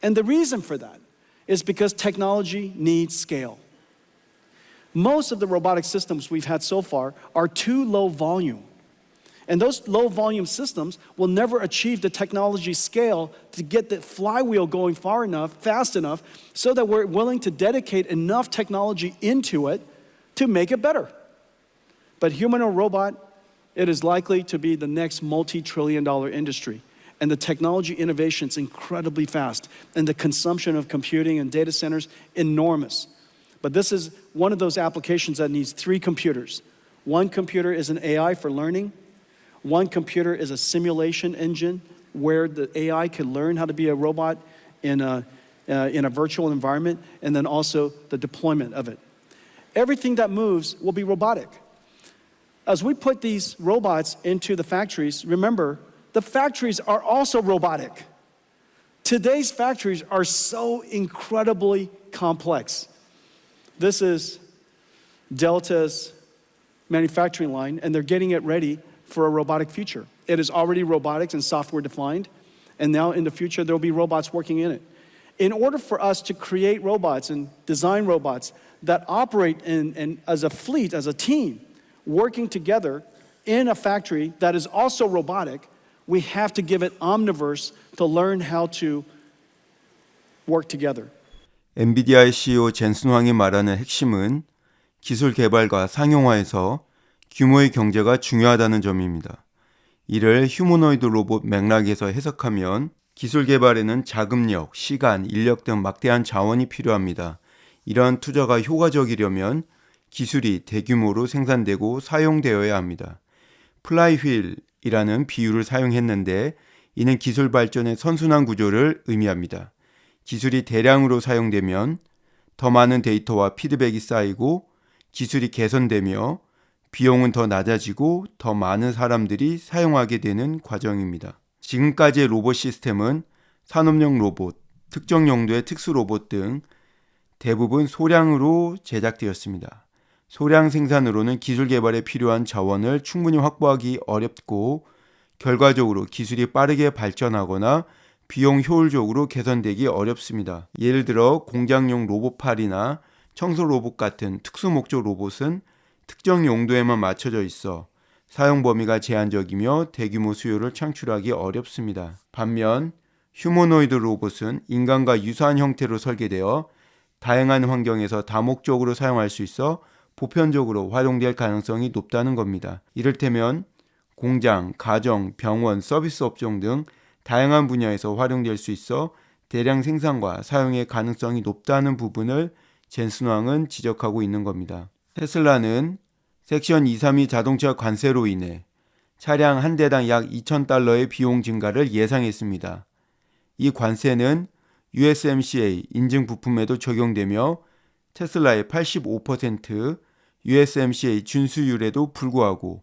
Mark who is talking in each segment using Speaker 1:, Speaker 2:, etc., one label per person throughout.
Speaker 1: And the reason for that is because technology needs scale. Most of the robotic systems we've had so far are too low volume. And those low volume systems will never achieve the technology scale to get the flywheel going far enough, fast enough, so that we're willing to dedicate enough technology into it to make it better. But humanoid robot, it is likely to be the next multi-trillion-dollar industry. And the technology innovation is incredibly fast. And the consumption of computing and data centers, enormous. But this is one of those applications that needs 3 computers. One computer is an AI for learning. One computer is a simulation engine where the AI can learn how to be a robot in a virtual environment, and then also the deployment of it. Everything that moves will be robotic. As we put these robots into the factories, remember, the factories are also robotic. Today's factories are so incredibly complex. This is Delta's manufacturing line, and they're getting it ready for a robotic future. It is already robotics and software defined, and now in the future there will be robots working in it. In order for us to create robots and design robots that operate as a fleet, as a team, working together in a factory that is also robotic, we have to give it Omniverse to learn how to work together.
Speaker 2: 엔비디아의 CEO 젠슨 황이 말하는 핵심은 기술 개발과 상용화에서 규모의 경제가 중요하다는 점입니다. 이를 휴머노이드 로봇 맥락에서 해석하면 기술 개발에는 자금력, 시간, 인력 등 막대한 자원이 필요합니다. 이러한 투자가 효과적이려면 기술이 대규모로 생산되고 사용되어야 합니다. 플라이휠이라는 비유를 사용했는데 이는 기술 발전의 선순환 구조를 의미합니다. 기술이 대량으로 사용되면 더 많은 데이터와 피드백이 쌓이고 기술이 개선되며 비용은 더 낮아지고 더 많은 사람들이 사용하게 되는 과정입니다. 지금까지의 로봇 시스템은 산업용 로봇, 특정 용도의 특수 로봇 등 대부분 소량으로 제작되었습니다. 소량 생산으로는 기술 개발에 필요한 자원을 충분히 확보하기 어렵고 결과적으로 기술이 빠르게 발전하거나 비용 효율적으로 개선되기 어렵습니다. 예를 들어 공장용 로봇팔이나 청소 로봇 같은 특수 목적 로봇은 특정 용도에만 맞춰져 있어 사용 범위가 제한적이며 대규모 수요를 창출하기 어렵습니다. 반면 휴머노이드 로봇은 인간과 유사한 형태로 설계되어 다양한 환경에서 다목적으로 사용할 수 있어 보편적으로 활용될 가능성이 높다는 겁니다. 이를테면 공장, 가정, 병원, 서비스 업종 등 다양한 분야에서 활용될 수 있어 대량 생산과 사용의 가능성이 높다는 부분을 젠슨 황은 지적하고 있는 겁니다. 테슬라는 섹션 232 자동차 관세로 인해 차량 한 대당 약 $2,000의 비용 증가를 예상했습니다. 이 관세는 USMCA 인증 부품에도 적용되며 테슬라의 85% USMCA 준수율에도 불구하고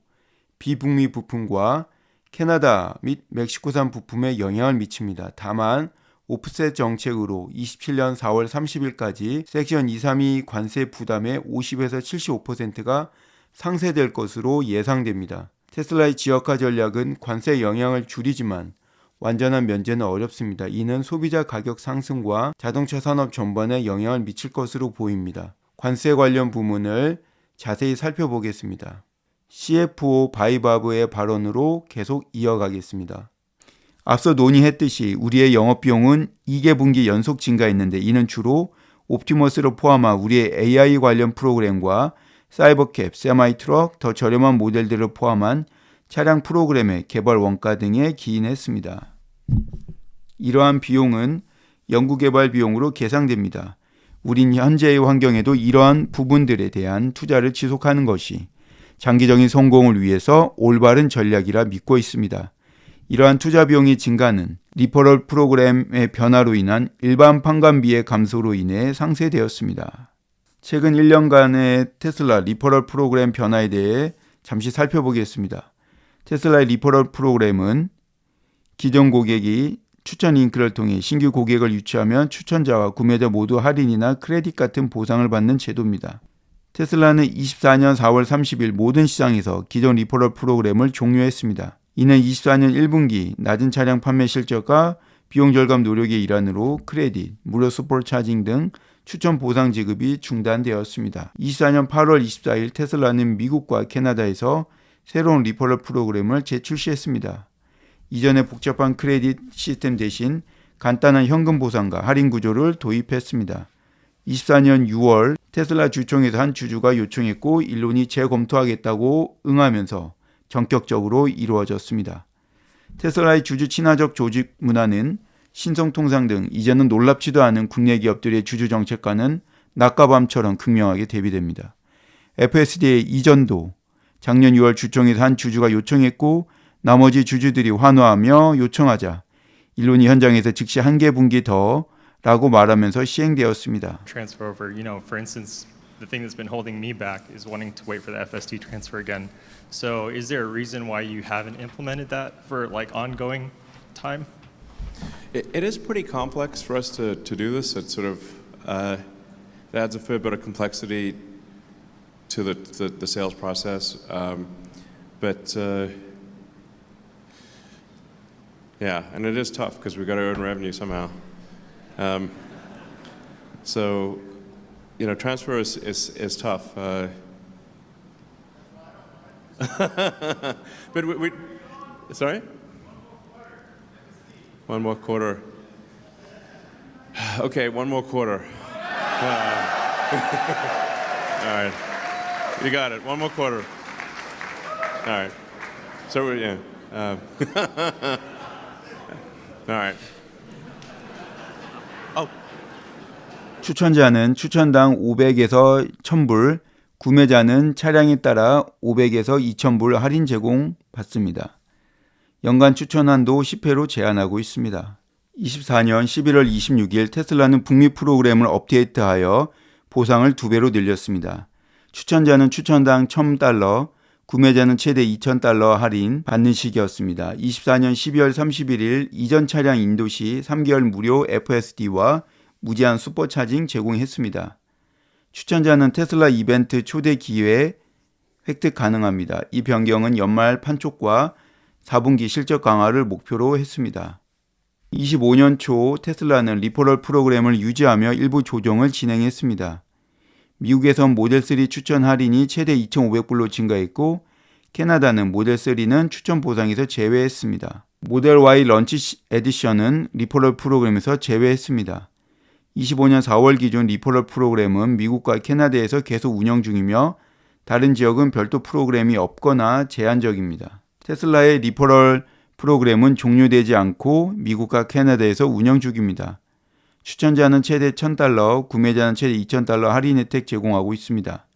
Speaker 2: 비북미 부품과 캐나다 및 멕시코산 부품에 영향을 미칩니다. 다만 오프셋 정책으로 27년 4월 30일까지 섹션 232 관세 부담의 50에서 75%가 상쇄될 것으로 예상됩니다. 테슬라의 지역화 전략은 관세 영향을 줄이지만 완전한 면제는 어렵습니다. 이는 소비자 가격 상승과 자동차 산업 전반에 영향을 미칠 것으로 보입니다. 관세 관련 부문을 자세히 살펴보겠습니다. CFO 바이바브의 발언으로 계속 이어가겠습니다. 앞서 논의했듯이 우리의 영업비용은 2개분기 연속 증가했는데 이는 주로 옵티머스를 포함한 우리의 AI 관련 프로그램과 사이버캡, 세마이트럭, 더 저렴한 모델들을 포함한 차량 프로그램의 개발 원가 등에 기인했습니다. 이러한 비용은 연구개발 비용으로 계상됩니다. 우린 현재의 환경에도 이러한 부분들에 대한 투자를 지속하는 것이 장기적인 성공을 위해서 올바른 전략이라 믿고 있습니다. 이러한 투자 비용의 증가는 리퍼럴 프로그램의 변화로 인한 일반 판관비의 감소로 인해 상쇄되었습니다. 최근 1년간의 테슬라 리퍼럴 프로그램 변화에 대해 잠시 살펴보겠습니다. 테슬라의 리퍼럴 프로그램은 기존 고객이 추천 링크를 통해 신규 고객을 유치하면 추천자와 구매자 모두 할인이나 크레딧 같은 보상을 받는 제도입니다. 테슬라는 24년 4월 30일 모든 시장에서 기존 리퍼럴 프로그램을 종료했습니다. 이는 24년 1분기 낮은 차량 판매 실적과 비용 절감 노력의 일환으로 크레딧, 무료 슈퍼차징 등 추천 보상 지급이 중단되었습니다. 24년 8월 24일 테슬라는 미국과 캐나다에서 새로운 리퍼럴 프로그램을 재출시했습니다. 이전의 복잡한 크레딧 시스템 대신 간단한 현금 보상과 할인 구조를 도입했습니다. 24년 6월 테슬라 주총에서 한 주주가 요청했고 일론이 재검토하겠다고 응하면서 전격적으로 이루어졌습니다. 테슬라의 주주 친화적 조직 문화는 신성통상 등 이제는 놀랍지도 않은 국내 기업들의 주주 정책과는 낮과 밤처럼 극명하게 대비됩니다. FSD의 이전도 작년 6월 주총에서 한 주주가 요청했고 나머지 주주들이 환호하며 요청하자 일론이 현장에서 즉시 한 개 분기 더라고 말하면서 시행되었습니다.
Speaker 3: Transfer over, for instance, the thing that's been holding me back is wanting to wait for the FSD transfer again. So, is there a reason why you haven't implemented that for like ongoing time?
Speaker 4: It is pretty complex for us to do this. It sort of it adds a fair bit of complexity to the sales process, but yeah, and it is tough because we've got to earn revenue somehow. So, transfer is tough. But we sorry. One more quarter. Okay, one more quarter. All right, you got it. One more quarter. All right. So yeah. All right. Oh.
Speaker 2: 추천자는 추천당 500에서 1000불, 구매자는 차량에 따라 500에서 2000불 할인 제공 받습니다. 연간 추천 한도 10회로 제한하고 있습니다. 24년 11월 26일 테슬라는 북미 프로그램을 업데이트하여 보상을 2배로 늘렸습니다. 추천자는 추천당 $1000, 구매자는 최대 $2000 할인 받는 시기였습니다. 24년 12월 31일 이전 차량 인도 시 3개월 무료 FSD와 무제한 슈퍼차징 제공했습니다. 추천자는 테슬라 이벤트 초대 기회 획득 가능합니다. 이 변경은 연말 판촉과 4분기 실적 강화를 목표로 했습니다. 25년 초 테슬라는 리퍼럴 프로그램을 유지하며 일부 조정을 진행했습니다. 미국에선 모델3 추천 할인이 최대 2,500불로 증가했고 캐나다는 모델3는 추천 보상에서 제외했습니다. 모델 Y 런치 에디션은 리퍼럴 프로그램에서 제외했습니다. 25년 4월 기준 리퍼럴 프로그램은 미국과 캐나다에서 계속 운영 중이며 다른 지역은 별도 프로그램이 없거나 제한적입니다. 테슬라의 리퍼럴 프로그램은 종료되지 않고 미국과 캐나다에서 운영 중입니다. 추천자는 최대 $1000, 구매자는 최대 $2000 할인 혜택 제공하고 있습니다.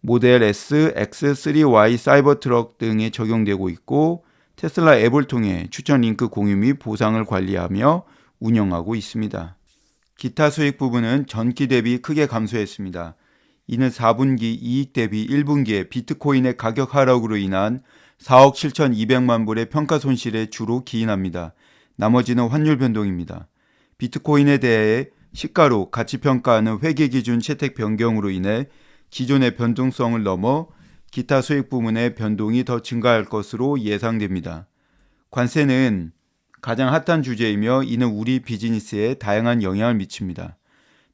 Speaker 2: 모델 S, X, 3Y, 사이버트럭 등에 적용되고 있고 테슬라 앱을 통해 추천 링크 공유 및 보상을 관리하며 운영하고 있습니다. 기타 수익 부분은 전기 대비 크게 감소했습니다. 이는 4분기 이익 대비 1분기에 비트코인의 가격 하락으로 인한 4억 7,200만 불의 평가 손실에 주로 기인합니다. 나머지는 환율 변동입니다. 비트코인에 대해 시가로 가치 평가하는 회계 기준 채택 변경으로 인해 기존의 변동성을 넘어 기타 수익 부문의 변동이 더 증가할 것으로 예상됩니다. 관세는 가장 핫한 주제이며 이는 우리 비즈니스에 다양한 영향을 미칩니다.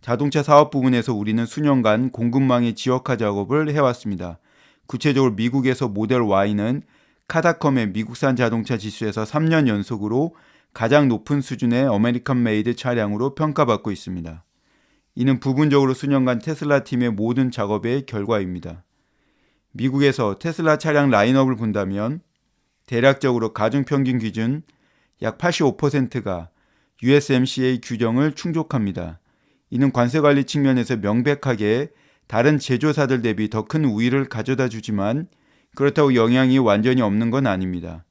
Speaker 2: 자동차 사업 부분에서 우리는 수년간 공급망의 지역화 작업을 해왔습니다. 구체적으로 미국에서 모델 Y는 카다컴의 미국산 자동차 지수에서 3년 연속으로 가장 높은 수준의 아메리칸 메이드 차량으로 평가받고 있습니다. 이는 부분적으로 수년간 테슬라 팀의 모든 작업의 결과입니다. 미국에서 테슬라 차량 라인업을 본다면 대략적으로 가중평균 기준 약 85%가 USMCA 규정을 충족합니다. 이는 관세관리 측면에서 명백하게 다른 제조사들 대비 더 큰 우위를 가져다 주지만 그렇다고 영향이 완전히 없는 건 아닙니다.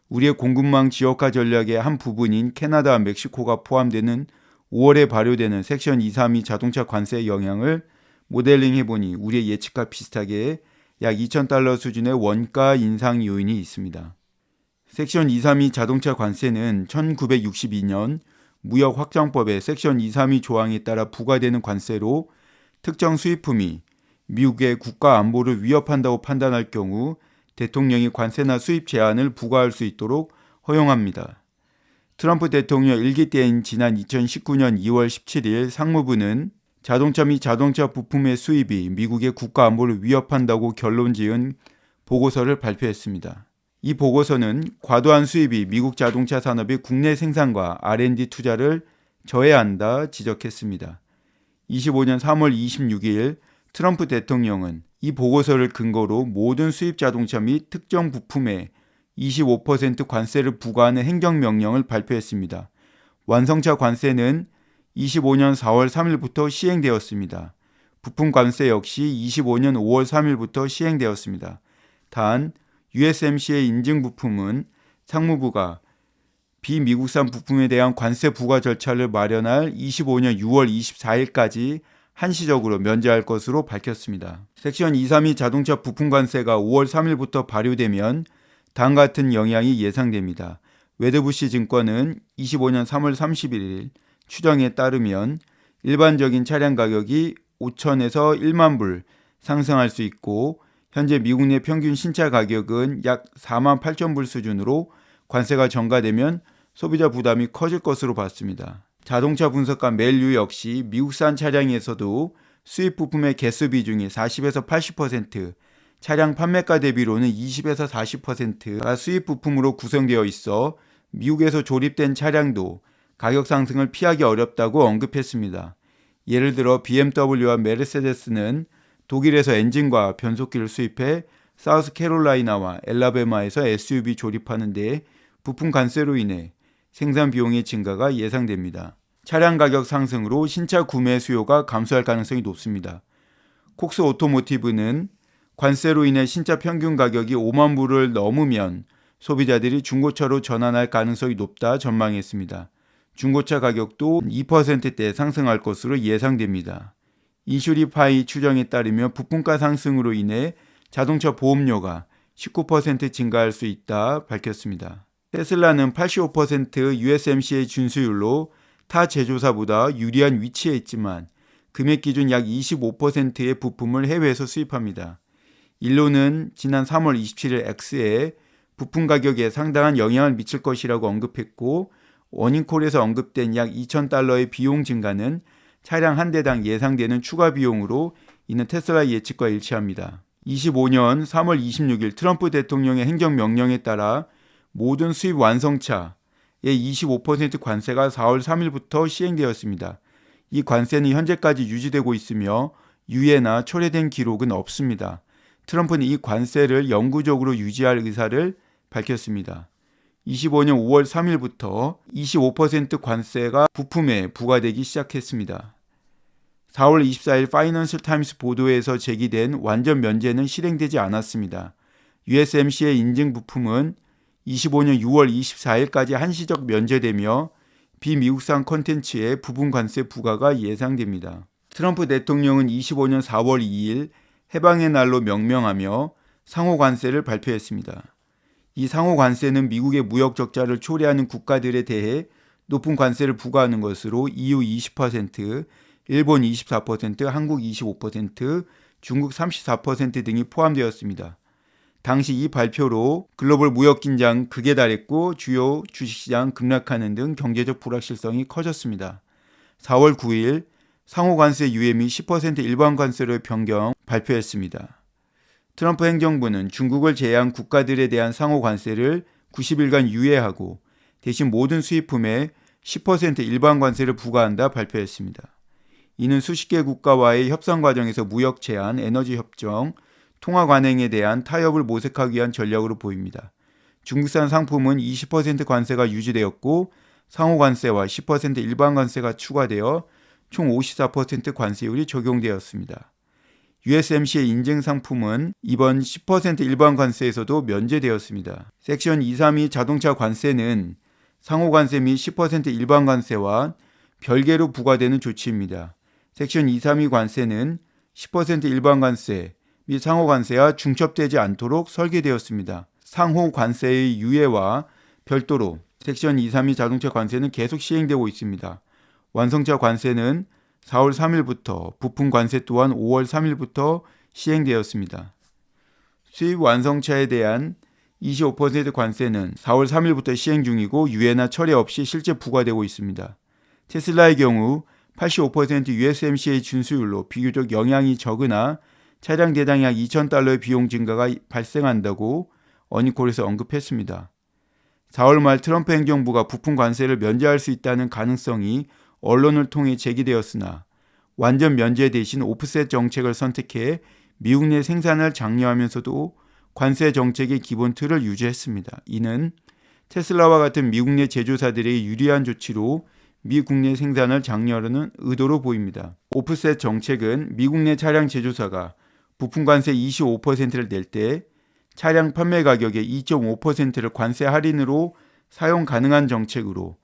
Speaker 2: 우리의 공급망 지역화 전략의 한 부분인 캐나다와 멕시코가 포함되는 5월에 발효되는 섹션 232 자동차 관세의 영향을 모델링 해보니 우리의 예측과 비슷하게 약 $2000 수준의 원가 인상 요인이 있습니다. 섹션 232 자동차 관세는 1962년 무역확장법의 섹션 232 조항에 따라 부과되는 관세로 특정 수입품이 미국의 국가 안보를 위협한다고 판단할 경우 대통령이 관세나 수입 제한을 부과할 수 있도록 허용합니다. 트럼프 대통령 1기 때인 지난 2019년 2월 17일 상무부는 자동차 및 자동차 부품의 수입이 미국의 국가 안보를 위협한다고 결론지은 보고서를 발표했습니다. 이 보고서는 과도한 수입이 미국 자동차 산업의 국내 생산과 R&D 투자를 저해한다 지적했습니다. 25년 3월 26일 트럼프 대통령은 이 보고서를 근거로 모든 수입 자동차 및 특정 부품에 25% 관세를 부과하는 행정명령을 발표했습니다. 완성차 관세는 25년 4월 3일부터 시행되었습니다. 부품 관세 역시 25년 5월 3일부터 시행되었습니다. 단 USMCA 인증 부품은 상무부가 비미국산 부품에 대한 관세 부과 절차를 마련할 25년 6월 24일까지 한시적으로 면제할 것으로 밝혔습니다. 섹션 232 자동차 부품 관세가 5월 3일부터 발효되면 다음 같은 영향이 예상됩니다. 웨드부시 증권은 25년 3월 31일 추정에 따르면 일반적인 차량 가격이 5천에서 1만 불 상승할 수 있고 현재 미국 내 평균 신차 가격은 약 4만 8천 불 수준으로 관세가 전가되면 소비자 부담이 커질 것으로 봤습니다. 자동차 분석가 멜류 역시 미국산 차량에서도 수입 부품의 개수 비중이 40에서 80%, 차량 판매가 대비로는 20에서 40%가 수입 부품으로 구성되어 있어 미국에서 조립된 차량도 가격 상승을 피하기 어렵다고 언급했습니다. 예를 들어 BMW와 메르세데스는 독일에서 엔진과 변속기를 수입해 사우스캐롤라이나와 엘라베마에서 SUV 조립하는 데 부품 관세로 인해 생산 비용의 증가가 예상됩니다. 차량 가격 상승으로 신차 구매 수요가 감소할 가능성이 높습니다. 콕스 오토모티브는 관세로 인해 신차 평균 가격이 5만 불을 넘으면 소비자들이 중고차로 전환할 가능성이 높다 전망했습니다. 중고차 가격도 2%대 상승할 것으로 예상됩니다. 인슈리파이 추정에 따르면 부품가 상승으로 인해 자동차 보험료가 19% 증가할 수 있다 밝혔습니다. 테슬라는 85% USMCA 준수율로 타 제조사보다 유리한 위치에 있지만 금액 기준 약 25%의 부품을 해외에서 수입합니다. 일론은 지난 3월 27일 X에 부품 가격에 상당한 영향을 미칠 것이라고 언급했고 워닝콜에서 언급된 약 2,000달러의 비용 증가는 차량 한 대당 예상되는 추가 비용으로 이는 테슬라의 예측과 일치합니다. 25년 3월 26일 트럼프 대통령의 행정명령에 따라 모든 수입 완성차의 25% 관세가 4월 3일부터 시행되었습니다. 이 관세는 현재까지 유지되고 있으며 유예나 철회된 기록은 없습니다. 트럼프는 이 관세를 영구적으로 유지할 의사를 밝혔습니다. 25년 5월 3일부터 25% 관세가 부품에 부과되기 시작했습니다. 4월 24일 파이낸셜 타임스 보도에서 제기된 완전 면제는 실행되지 않았습니다. USMCA 인증 부품은 25년 6월 24일까지 한시적 면제되며 비미국산 콘텐츠의 부분 관세 부과가 예상됩니다. 트럼프 대통령은 25년 4월 2일 해방의 날로 명명하며 상호 관세를 발표했습니다. 이 상호 관세는 미국의 무역 적자를 초래하는 국가들에 대해 높은 관세를 부과하는 것으로 EU 20%, 일본 24%, 한국 25%, 중국 34% 등이 포함되었습니다. 당시 이 발표로 글로벌 무역 긴장 극에 달했고 주요 주식시장 급락하는 등 경제적 불확실성이 커졌습니다. 4월 9일 상호 관세 유예 및 10% 일반 관세로 변경 발표했습니다. 트럼프 행정부는 중국을 제외한 국가들에 대한 상호 관세를 90일간 유예하고 대신 모든 수입품에 10% 일반 관세를 부과한다 발표했습니다. 이는 수십 개 국가와의 협상 과정에서 무역 제한, 에너지 협정, 통화 관행에 대한 타협을 모색하기 위한 전략으로 보입니다. 중국산 상품은 20% 관세가 유지되었고 상호 관세와 10% 일반 관세가 추가되어 총 54% 관세율이 적용되었습니다. USMCA 인증 상품은 이번 10% 일반 관세에서도 면제되었습니다. 섹션 232 자동차 관세는 상호 관세 및 10% 일반 관세와 별개로 부과되는 조치입니다. 섹션 232 관세는 10% 일반 관세 및 상호 관세와 중첩되지 않도록 설계되었습니다. 상호 관세의 유예와 별도로 섹션 232 자동차 관세는 계속 시행되고 있습니다. 완성차 관세는 4월 3일부터, 부품 관세 또한 5월 3일부터 시행되었습니다. 수입 완성차에 대한 25% 관세는 4월 3일부터 시행 중이고 유예나 철회 없이 실제 부과되고 있습니다. 테슬라의 경우 85% USMCA 준수율로 비교적 영향이 적으나 차량 대당 약 $2,000의 비용 증가가 발생한다고 어니콜에서 언급했습니다. 4월 말 트럼프 행정부가 부품 관세를 면제할 수 있다는 가능성이 언론을 통해 제기되었으나 완전 면제 대신 오프셋 정책을 선택해 미국 내 생산을 장려하면서도 관세 정책의 기본 틀을 유지했습니다. 이는 테슬라와 같은 미국 내 제조사들에게 유리한 조치로 미국 내 생산을 장려하려는 의도로 보입니다. 오프셋 정책은 미국 내 차량 제조사가 부품 관세 25%를 낼 때 차량 판매 가격의 2.5%를 관세 할인으로 사용 가능한 정책으로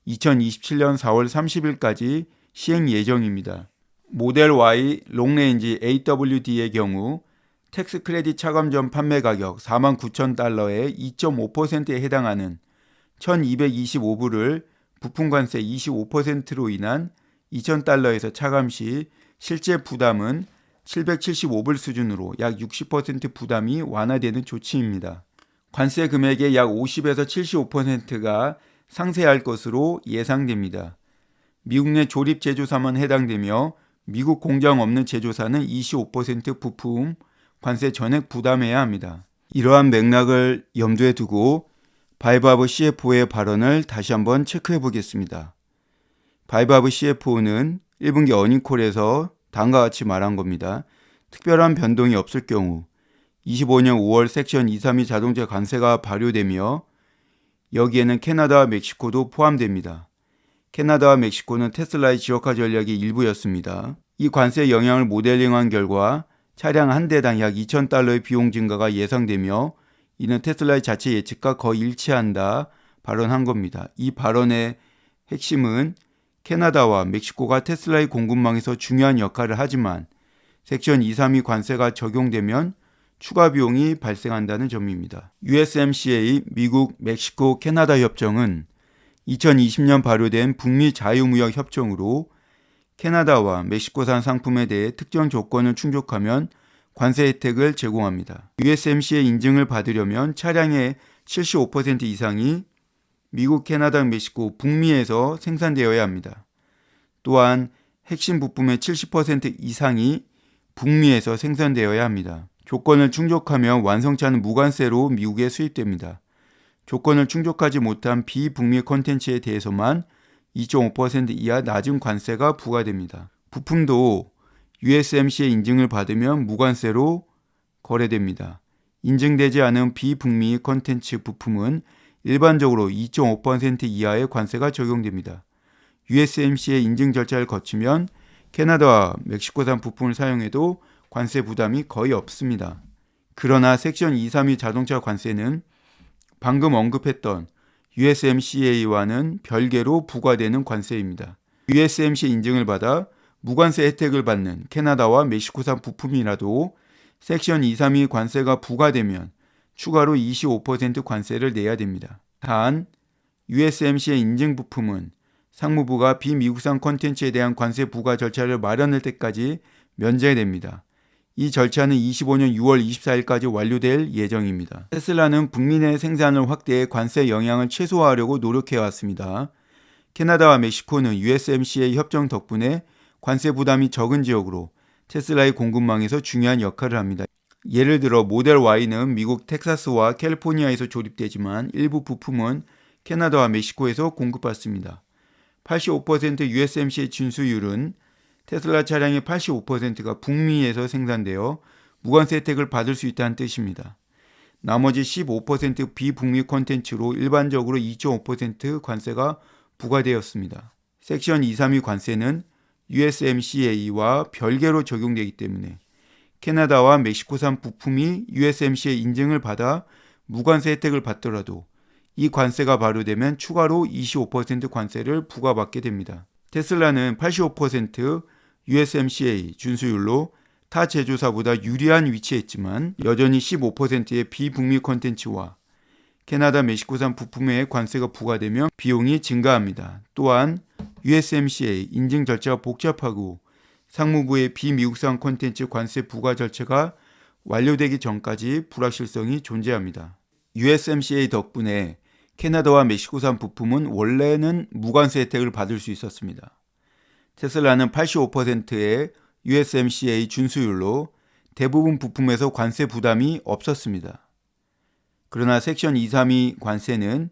Speaker 2: 2027년 4월 30일까지 시행 예정입니다. 모델 Y 롱레인지 AWD의 경우 텍스 크레딧 차감 전 판매 가격 49,000달러의 2.5%에 해당하는 1,225불을 부품 관세 25%로 인한 2,000달러에서 차감 시 실제 부담은 775불 수준으로 약 60% 부담이 완화되는 조치입니다. 관세 금액의 약 50에서 75%가 상쇄할 것으로 예상됩니다. 미국 내 조립 제조사만 해당되며 미국 공장 없는 제조사는 25% 부품 관세 전액 부담해야 합니다. 이러한 맥락을 염두에 두고 바이브하브 CFO의 발언을 다시 한번 체크해 보겠습니다. 바이브하브 CFO는 1분기 어닝콜에서 다음과 같이 말한 겁니다. 특별한 변동이 없을 경우 25년 5월 섹션 232 자동차 관세가 발효되며 여기에는 캐나다와 멕시코도 포함됩니다. 캐나다와 멕시코는 테슬라의 지역화 전략의 일부였습니다. 이 관세 영향을 모델링한 결과 차량 한 대당 약 $2,000의 비용 증가가 예상되며 이는 테슬라의 자체 예측과 거의 일치한다 발언한 겁니다. 이 발언의 핵심은 캐나다와 멕시코가 테슬라의 공급망에서 중요한 역할을 하지만 섹션 232 관세가 적용되면 추가 비용이 발생한다는 점입니다. USMCA 미국, 멕시코, 캐나다 협정은 2020년 발효된 북미 자유무역 협정으로 캐나다와 멕시코산 상품에 대해 특정 조건을 충족하면 관세 혜택을 제공합니다. USMCA 인증을 받으려면 차량의 75% 이상이 미국, 캐나다, 멕시코, 북미에서 생산되어야 합니다. 또한 핵심 부품의 70% 이상이 북미에서 생산되어야 합니다. 조건을 충족하면 완성차는 무관세로 미국에 수입됩니다. 조건을 충족하지 못한 비북미 콘텐츠에 대해서만 2.5% 이하 낮은 관세가 부과됩니다. 부품도 USMCA 인증을 받으면 무관세로 거래됩니다. 인증되지 않은 비북미 콘텐츠 부품은 일반적으로 2.5% 이하의 관세가 적용됩니다. USMCA 인증 절차를 거치면 캐나다와 멕시코산 부품을 사용해도 관세 부담이 거의 없습니다. 그러나 섹션 232 자동차 관세는 방금 언급했던 USMCA와는 별개로 부과되는 관세입니다. USMCA 인증을 받아 무관세 혜택을 받는 캐나다와 멕시코산 부품이라도 섹션 232 관세가 부과되면 추가로 25% 관세를 내야 됩니다. 단, USMCA 인증 부품은 상무부가 비미국산 콘텐츠에 대한 관세 부과 절차를 마련할 때까지 면제됩니다. 이 절차는 25년 6월 24일까지 완료될 예정입니다. 테슬라는 북미 내 생산을 확대해 관세 영향을 최소화하려고 노력해왔습니다. 캐나다와 멕시코는 USMCA 협정 덕분에 관세 부담이 적은 지역으로 테슬라의 공급망에서 중요한 역할을 합니다. 예를 들어 모델 Y는 미국 텍사스와 캘리포니아에서 조립되지만 일부 부품은 캐나다와 멕시코에서 공급받습니다. 85% USMCA 준수율은 테슬라 차량의 85%가 북미에서 생산되어 무관세 혜택을 받을 수 있다는 뜻입니다. 나머지 15% 비북미 콘텐츠로 일반적으로 2.5% 관세가 부과되었습니다. 섹션 232 관세는 USMCA와 별개로 적용되기 때문에 캐나다와 멕시코산 부품이 USMCA 인증을 받아 무관세 혜택을 받더라도 이 관세가 발효되면 추가로 25% 관세를 부과받게 됩니다. 테슬라는 85% USMCA 준수율로 타 제조사보다 유리한 위치에 있지만 여전히 15%의 비북미 콘텐츠와 캐나다, 멕시코산 부품에 관세가 부과되면 비용이 증가합니다. 또한 USMCA 인증 절차가 복잡하고 상무부의 비미국산 콘텐츠 관세 부과 절차가 완료되기 전까지 불확실성이 존재합니다. USMCA 덕분에 캐나다와 멕시코산 부품은 원래는 무관세 혜택을 받을 수 있었습니다. 테슬라는 85%의 USMCA 준수율로 대부분 부품에서 관세 부담이 없었습니다. 그러나 섹션 232 관세는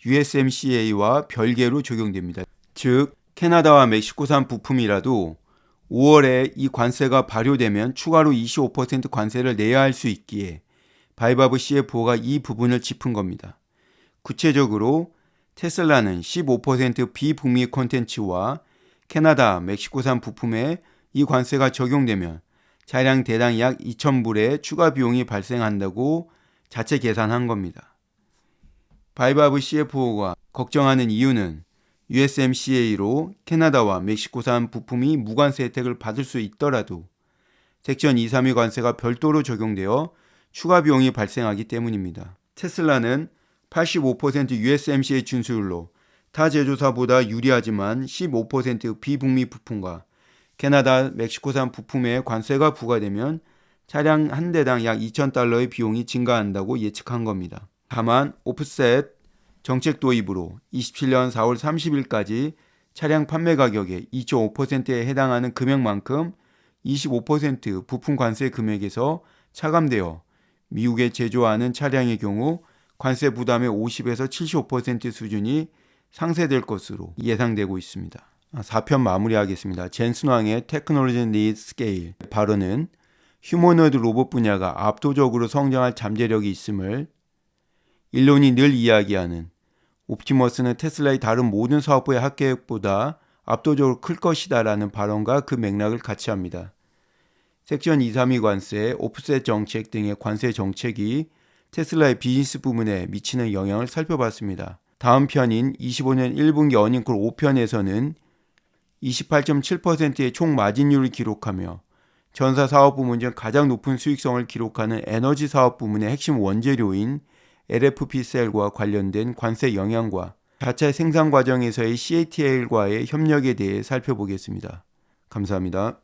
Speaker 2: USMCA와 별개로 적용됩니다. 즉, 캐나다와 멕시코산 부품이라도 5월에 이 관세가 발효되면 추가로 25% 관세를 내야 할 수 있기에 바이바브 CFO가 이 부분을 짚은 겁니다. 구체적으로 테슬라는 15% 비북미 콘텐츠와 캐나다, 멕시코산 부품에 이 관세가 적용되면 차량 대당 약 2,000불의 추가 비용이 발생한다고 자체 계산한 겁니다. 바이바브 CFO가 걱정하는 이유는 USMCA로 캐나다와 멕시코산 부품이 무관세 혜택을 받을 수 있더라도 섹션 232 관세가 별도로 적용되어 추가 비용이 발생하기 때문입니다. 테슬라는 85% USMCA 준수율로 타 제조사보다 유리하지만 15% 비북미 부품과 캐나다, 멕시코산 부품에 관세가 부과되면 차량 한 대당 약 $2,000의 비용이 증가한다고 예측한 겁니다. 다만 오프셋 정책 도입으로 27년 4월 30일까지 차량 판매 가격의 2.5%에 해당하는 금액만큼 25% 부품 관세 금액에서 차감되어 미국에 제조하는 차량의 경우 관세 부담의 50에서 75% 수준이 상쇄될 것으로 예상되고 있습니다. 4편 마무리하겠습니다. 젠슨 왕의 테크놀로지 니드 스케일 발언은 휴머노이드 로봇 분야가 압도적으로 성장할 잠재력이 있음을 일론이 늘 이야기하는 옵티머스는 테슬라의 다른 모든 사업부의 합계액보다 압도적으로 클 것이다 라는 발언과 그 맥락을 같이 합니다. 섹션 232 관세, 오프셋 정책 등의 관세 정책이 테슬라의 비즈니스 부문에 미치는 영향을 살펴봤습니다. 다음 편인 25년 1분기 어닝콜 5편에서는 28.7%의 총 마진율을 기록하며 전사 사업 부문 중 가장 높은 수익성을 기록하는 에너지 사업 부문의 핵심 원재료인 LFP 셀과 관련된 관세 영향과 자체 생산 과정에서의 CATL과의 협력에 대해 살펴보겠습니다. 감사합니다.